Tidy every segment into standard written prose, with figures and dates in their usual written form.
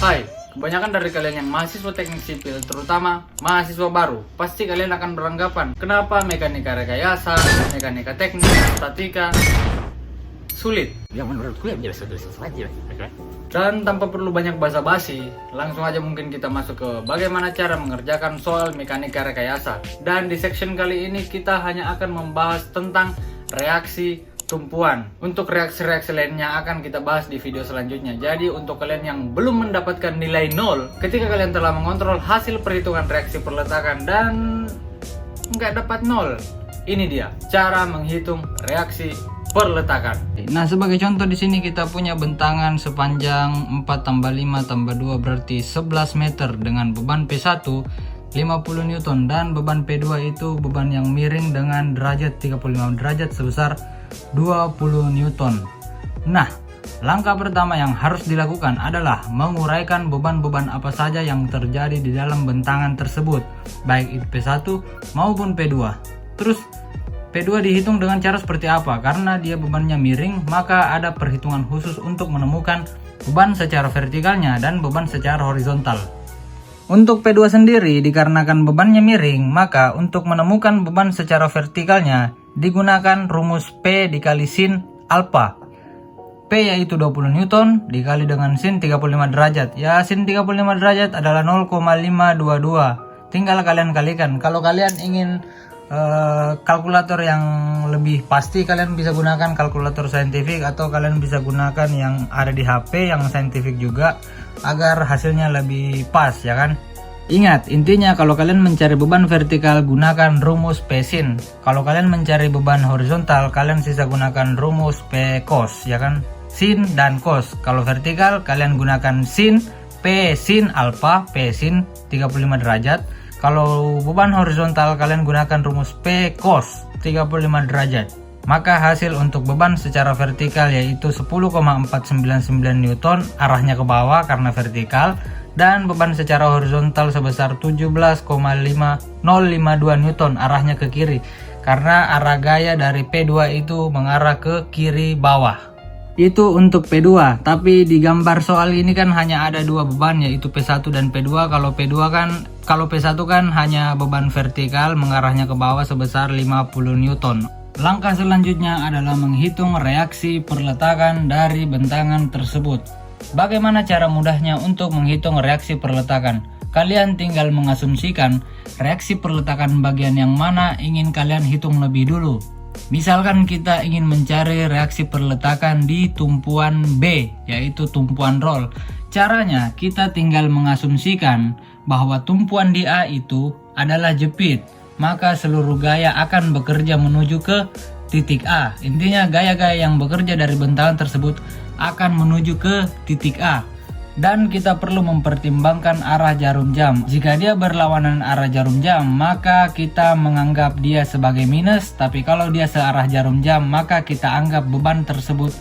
Hai, kebanyakan dari kalian yang mahasiswa teknik sipil, terutama mahasiswa baru, pasti kalian akan beranggapan kenapa mekanika rekayasa, mekanika teknik, statika sulit. Yang menurutku ya biasa-biasa saja. Dan tanpa perlu banyak basa-basi, langsung aja mungkin kita masuk ke bagaimana cara mengerjakan soal mekanika rekayasa. Dan di section kali ini kita hanya akan membahas tentang reaksi tumpuan. Untuk reaksi-reaksi lainnya akan kita bahas di video selanjutnya. Jadi untuk kalian yang belum mendapatkan nilai 0 ketika kalian telah mengontrol hasil perhitungan reaksi perletakan dan nggak dapat 0, ini dia cara menghitung reaksi perletakan. Nah, sebagai contoh di sini kita punya bentangan sepanjang 4 tambah 5 tambah 2 berarti 11 meter dengan beban P1 50 Newton dan beban P2 itu beban yang miring dengan derajat 35 derajat sebesar 20 Newton. Nah, langkah pertama yang harus dilakukan adalah menguraikan beban-beban apa saja yang terjadi di dalam bentangan tersebut, baik itu P1 maupun P2. Terus P2 dihitung dengan cara seperti apa? Karena dia bebannya miring, maka ada perhitungan khusus untuk menemukan beban secara vertikalnya dan beban secara horizontal. Untuk P2 sendiri, dikarenakan bebannya miring, maka untuk menemukan beban secara vertikalnya digunakan rumus P dikali sin alpha. P yaitu 20 Newton dikali dengan sin 35 derajat. Ya, sin 35 derajat adalah 0,522. Tinggal kalian kalikan. Kalau kalian ingin kalkulator yang lebih pasti, kalian bisa gunakan kalkulator saintifik atau kalian bisa gunakan yang ada di HP yang saintifik juga agar hasilnya lebih pas, ya kan? Ingat, intinya kalau kalian mencari beban vertikal gunakan rumus P sin. Kalau kalian mencari beban horizontal kalian bisa gunakan rumus P cos, ya kan? Sin dan cos. Kalau vertikal kalian gunakan sin P sin alpha, P sin 35 derajat. Kalau beban horizontal kalian gunakan rumus P cos 35 derajat. Maka hasil untuk beban secara vertikal yaitu 10,499 Newton arahnya ke bawah karena vertikal, dan beban secara horizontal sebesar 17,5052 Newton arahnya ke kiri karena arah gaya dari P2 itu mengarah ke kiri bawah. Itu untuk P2, tapi di gambar soal ini kan hanya ada dua beban yaitu P1 dan P2. Kalau P1 kan hanya beban vertikal mengarahnya ke bawah sebesar 50 Newton. Langkah selanjutnya adalah menghitung reaksi perletakan dari bentangan tersebut. Bagaimana cara mudahnya untuk menghitung reaksi perletakan? Kalian tinggal mengasumsikan reaksi perletakan bagian yang mana ingin kalian hitung lebih dulu. Misalkan kita ingin mencari reaksi perletakan di tumpuan B, yaitu tumpuan roll. Caranya kita tinggal mengasumsikan bahwa tumpuan di A itu adalah jepit, maka seluruh gaya akan bekerja menuju ke titik A. Intinya gaya-gaya yang bekerja dari bentangan tersebut akan menuju ke titik A. Dan kita perlu mempertimbangkan arah jarum jam. Jika dia berlawanan arah jarum jam, maka kita menganggap dia sebagai minus. Tapi kalau dia searah jarum jam, maka kita anggap beban tersebut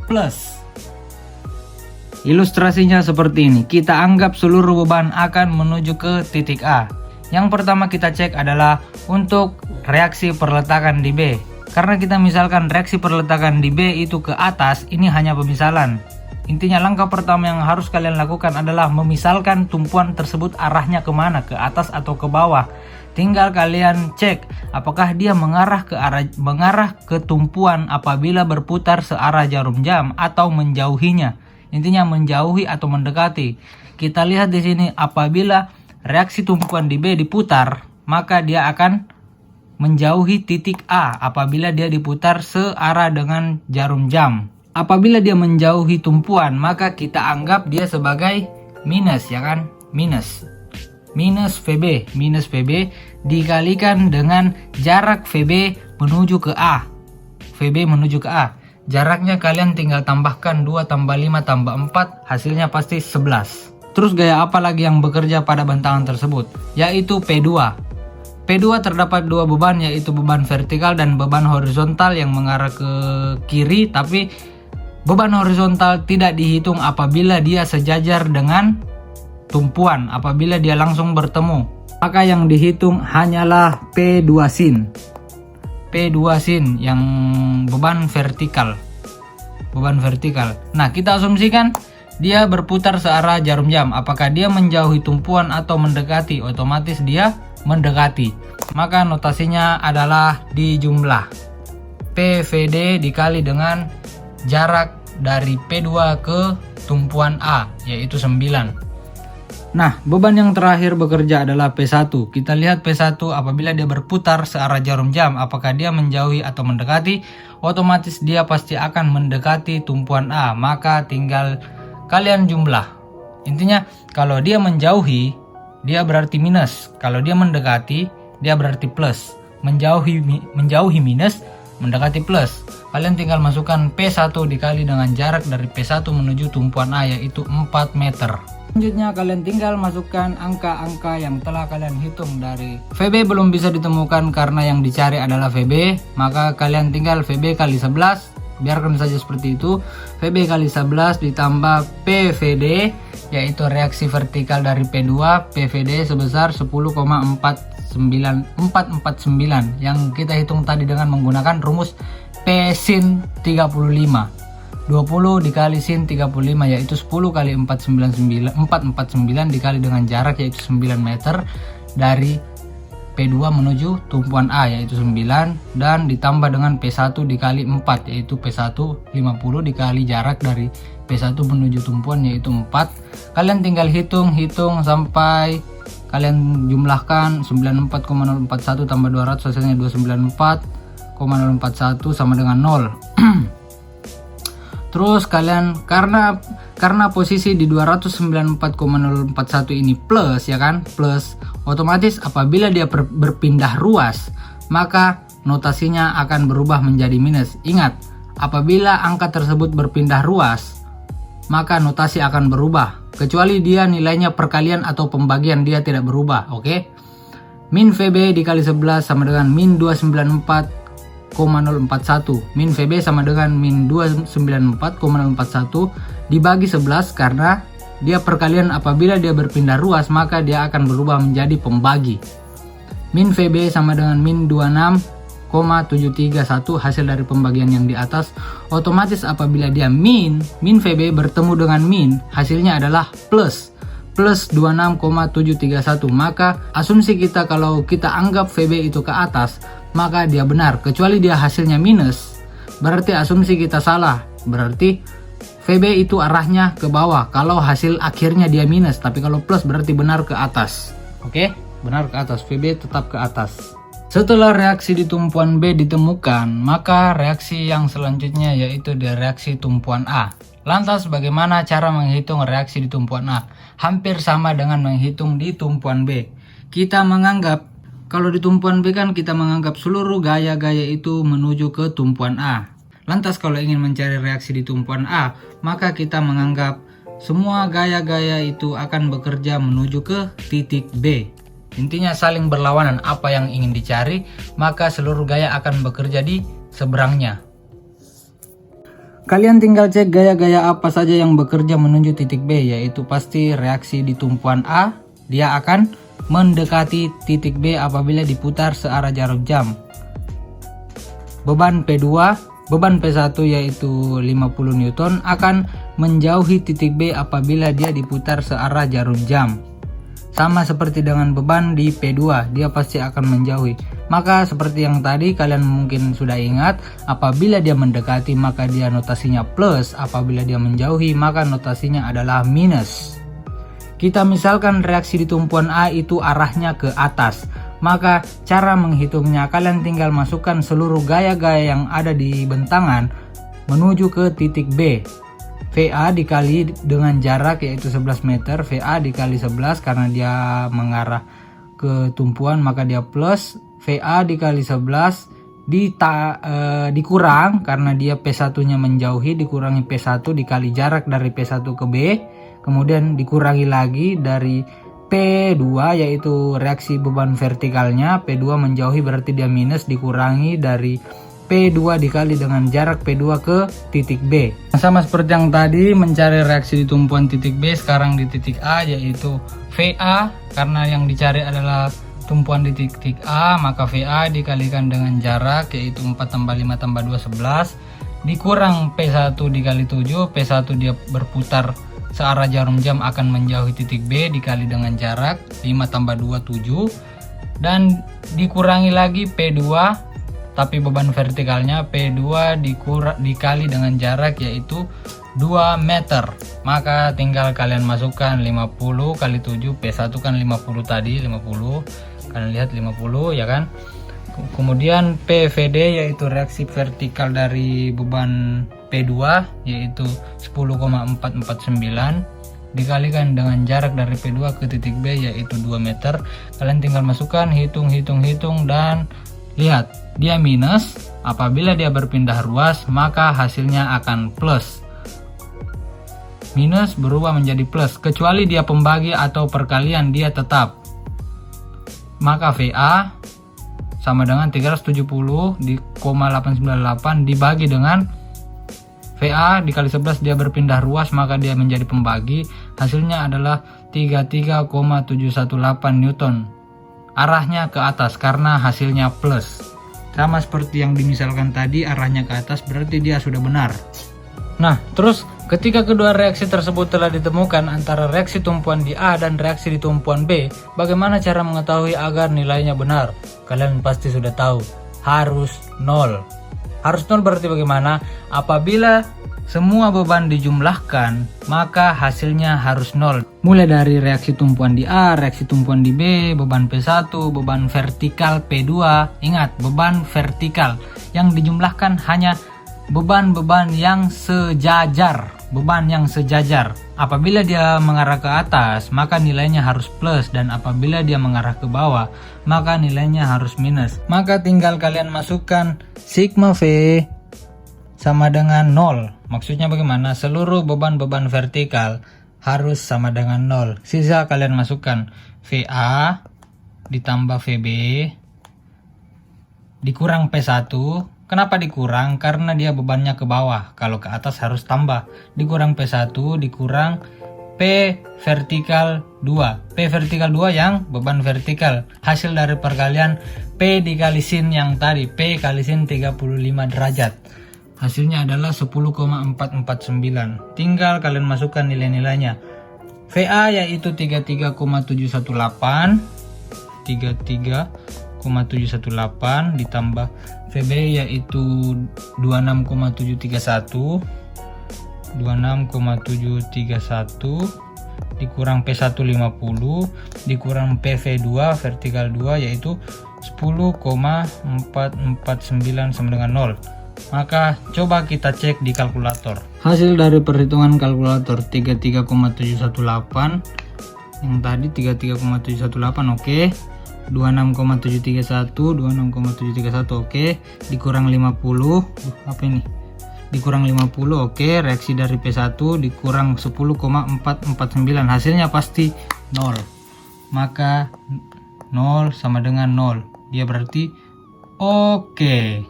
plus. Ilustrasinya seperti ini. Kita anggap seluruh beban akan menuju ke titik A. Yang pertama kita cek adalah untuk reaksi perletakan di B. Karena kita misalkan reaksi perletakan di B itu ke atas, ini hanya pemisalan. Intinya langkah pertama yang harus kalian lakukan adalah memisalkan tumpuan tersebut arahnya kemana, ke atas atau ke bawah. Tinggal kalian cek apakah dia mengarah ke tumpuan apabila berputar searah jarum jam atau menjauhinya. Intinya menjauhi atau mendekati. Kita lihat di sini apabila reaksi tumpuan di B diputar, maka dia akan menjauhi titik A apabila dia diputar searah dengan jarum jam. Apabila dia menjauhi tumpuan, maka kita anggap dia sebagai minus, ya kan? Minus VB. Minus VB dikalikan dengan jarak VB menuju ke A. VB menuju ke A. Jaraknya kalian tinggal tambahkan 2 tambah 5 tambah 4, hasilnya pasti 11. Terus gaya apa lagi yang bekerja pada bentangan tersebut? Yaitu P2. P2 terdapat dua beban yaitu beban vertikal dan beban horizontal yang mengarah ke kiri, tapi beban horizontal tidak dihitung apabila dia sejajar dengan tumpuan, apabila dia langsung bertemu. Maka yang dihitung hanyalah P2 sin. P2 sin yang beban vertikal. Nah, kita asumsikan dia berputar searah jarum jam. Apakah dia menjauhi tumpuan atau mendekati? Otomatis dia mendekati. Maka notasinya adalah dijumlah. PVD dikali dengan jarak dari P2 ke tumpuan A, yaitu 9. Nah, beban yang terakhir bekerja adalah P1. Kita lihat P1 apabila dia berputar searah jarum jam, apakah dia menjauhi atau mendekati? Otomatis dia pasti akan mendekati tumpuan A, maka tinggal kalian jumlah. Intinya, kalau dia menjauhi, dia berarti minus. Kalau dia mendekati, dia berarti plus. Menjauhi minus, mendekati plus. Kalian tinggal masukkan P1 dikali dengan jarak dari P1 menuju tumpuan A, yaitu 4 meter. Selanjutnya kalian tinggal masukkan angka-angka yang telah kalian hitung dari VB belum bisa ditemukan karena yang dicari adalah VB, maka kalian tinggal VB kali 11, biarkan saja seperti itu. VB kali 11 ditambah PVD, yaitu reaksi vertikal dari P2, PVD sebesar 10,449 yang kita hitung tadi dengan menggunakan rumus P sin 35. 20 dikali sin 35 yaitu 10 kali 449 dikali dengan jarak yaitu 9 meter dari P2 menuju tumpuan A yaitu 9, dan ditambah dengan P1 dikali 4 yaitu P1 50 dikali jarak dari P1 menuju tumpuan yaitu 4. Kalian tinggal hitung sampai kalian jumlahkan 94,041 tambah 200 hasilnya 294,041 sama dengan 0. Terus kalian karena posisi di 294,041 ini plus, ya kan, plus, otomatis apabila dia berpindah ruas maka notasinya akan berubah menjadi minus. Ingat, apabila angka tersebut berpindah ruas maka notasi akan berubah, kecuali dia nilainya perkalian atau pembagian, dia tidak berubah. Oke, min VB dikali 11 sama dengan min 294,041. Min VB sama dengan min 294,041 dibagi 11 karena dia perkalian. Apabila dia berpindah ruas maka dia akan berubah menjadi pembagi. Min VB sama dengan min 26,731 hasil dari pembagian yang di atas. Otomatis apabila dia min VB bertemu dengan min, hasilnya adalah plus 26,731. Maka asumsi kita kalau kita anggap VB itu ke atas maka dia benar, kecuali dia hasilnya minus berarti asumsi kita salah, berarti VB itu arahnya ke bawah kalau hasil akhirnya dia minus, tapi kalau plus berarti benar ke atas. Oke, benar ke atas, VB tetap ke atas. Setelah reaksi di tumpuan B ditemukan, maka reaksi yang selanjutnya yaitu di reaksi tumpuan A. Lantas bagaimana cara menghitung reaksi di tumpuan A? Hampir sama dengan menghitung di tumpuan B. Kita menganggap, kalau di tumpuan B kan kita menganggap seluruh gaya-gaya itu menuju ke tumpuan A. Lantas kalau ingin mencari reaksi di tumpuan A, maka kita menganggap semua gaya-gaya itu akan bekerja menuju ke titik B. Intinya saling berlawanan, apa yang ingin dicari, maka seluruh gaya akan bekerja di seberangnya. Kalian tinggal cek gaya-gaya apa saja yang bekerja menuju titik B, yaitu pasti reaksi di tumpuan A, dia akan mendekati titik B apabila diputar searah jarum jam. Beban P1 yaitu 50 Newton akan menjauhi titik B apabila dia diputar searah jarum jam. Sama seperti dengan beban di P2, dia pasti akan menjauhi. Maka seperti yang tadi kalian mungkin sudah ingat, apabila dia mendekati maka dia notasinya plus, apabila dia menjauhi maka notasinya adalah minus. Kita misalkan reaksi di tumpuan A itu arahnya ke atas, maka cara menghitungnya kalian tinggal masukkan seluruh gaya-gaya yang ada di bentangan menuju ke titik B. VA dikali dengan jarak yaitu 11 meter, VA dikali 11 karena dia mengarah ke tumpuan maka dia plus, VA dikali 11 dikurang karena dia P1 nya menjauhi, dikurangi P1 dikali jarak dari P1 ke B, kemudian dikurangi lagi dari P2 yaitu reaksi beban vertikalnya, P2 menjauhi berarti dia minus, dikurangi dari P2 dikali dengan jarak P2 ke titik B. Sama seperti yang tadi mencari reaksi di tumpuan titik B, sekarang di titik A yaitu VA, karena yang dicari adalah tumpuan di titik A, maka VA dikalikan dengan jarak yaitu 4 tambah 5 tambah 2 11 dikurang P1 dikali 7, P1 dia berputar searah jarum jam akan menjauhi titik B dikali dengan jarak 5 tambah 2 7, dan dikurangi lagi P2 tapi beban vertikalnya P2 dikali dengan jarak yaitu 2 meter. Maka tinggal kalian masukkan 50 kali 7, P1 kan 50 tadi, 50 kalian lihat 50 ya kan. Kemudian PVD yaitu reaksi vertikal dari beban P2 yaitu 10,449 dikalikan dengan jarak dari P2 ke titik B yaitu 2 meter. Kalian tinggal masukkan, hitung dan lihat dia minus. Apabila dia berpindah ruas maka hasilnya akan plus. Minus berubah menjadi plus kecuali dia pembagi atau perkalian, dia tetap. Maka VA sama dengan 370,898 dibagi dengan VA dikali 11, dia berpindah ruas maka dia menjadi pembagi. Hasilnya adalah 33,718 Newton. Arahnya ke atas karena hasilnya plus. Sama seperti yang dimisalkan tadi, arahnya ke atas berarti dia sudah benar. Nah, terus ketika kedua reaksi tersebut telah ditemukan antara reaksi tumpuan di A dan reaksi di tumpuan B, bagaimana cara mengetahui agar nilainya benar? Kalian pasti sudah tahu, harus 0. Harus 0 berarti bagaimana? Apabila semua beban dijumlahkan, maka hasilnya harus 0. Mulai dari reaksi tumpuan di A, reaksi tumpuan di B, beban P1, beban vertikal P2. Ingat, beban vertikal yang dijumlahkan hanya beban-beban yang sejajar. Apabila dia mengarah ke atas maka nilainya harus plus, dan apabila dia mengarah ke bawah maka nilainya harus minus. Maka tinggal kalian masukkan sigma V sama dengan 0. Maksudnya bagaimana? Seluruh beban-beban vertikal harus sama dengan 0. Sisa kalian masukkan VA ditambah VB dikurang P1. Kenapa dikurang? Karena dia bebannya ke bawah. Kalau ke atas harus tambah. Dikurang P1 dikurang P vertikal 2. P vertikal 2 yang beban vertikal. Hasil dari perkalian P dikali sin yang tadi. P kali sin 35 derajat. Hasilnya adalah 10,449. Tinggal kalian masukkan nilai-nilainya. VA yaitu 33,718. 33,718 ditambah VB yaitu 26,731 dikurang P1 50 dikurang PV2 vertikal 2 yaitu 10,449 sama dengan 0. Maka coba kita cek di kalkulator. Hasil dari perhitungan kalkulator 33,718 yang tadi 33,718 oke. 26,731 oke, dikurang 50 apa ini, dikurang 50 oke. Reaksi dari P1 dikurang 10,449, hasilnya pasti 0. Maka 0 sama dengan 0, dia berarti oke.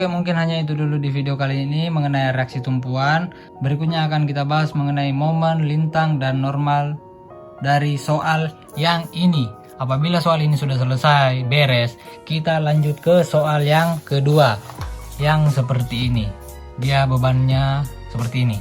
Mungkin hanya itu dulu di video kali ini mengenai reaksi tumpuan. Berikutnya akan kita bahas mengenai momen, lintang, dan normal dari soal yang ini. Apabila soal ini sudah selesai, beres, kita lanjut ke soal yang kedua, yang seperti ini. Dia bebannya seperti ini.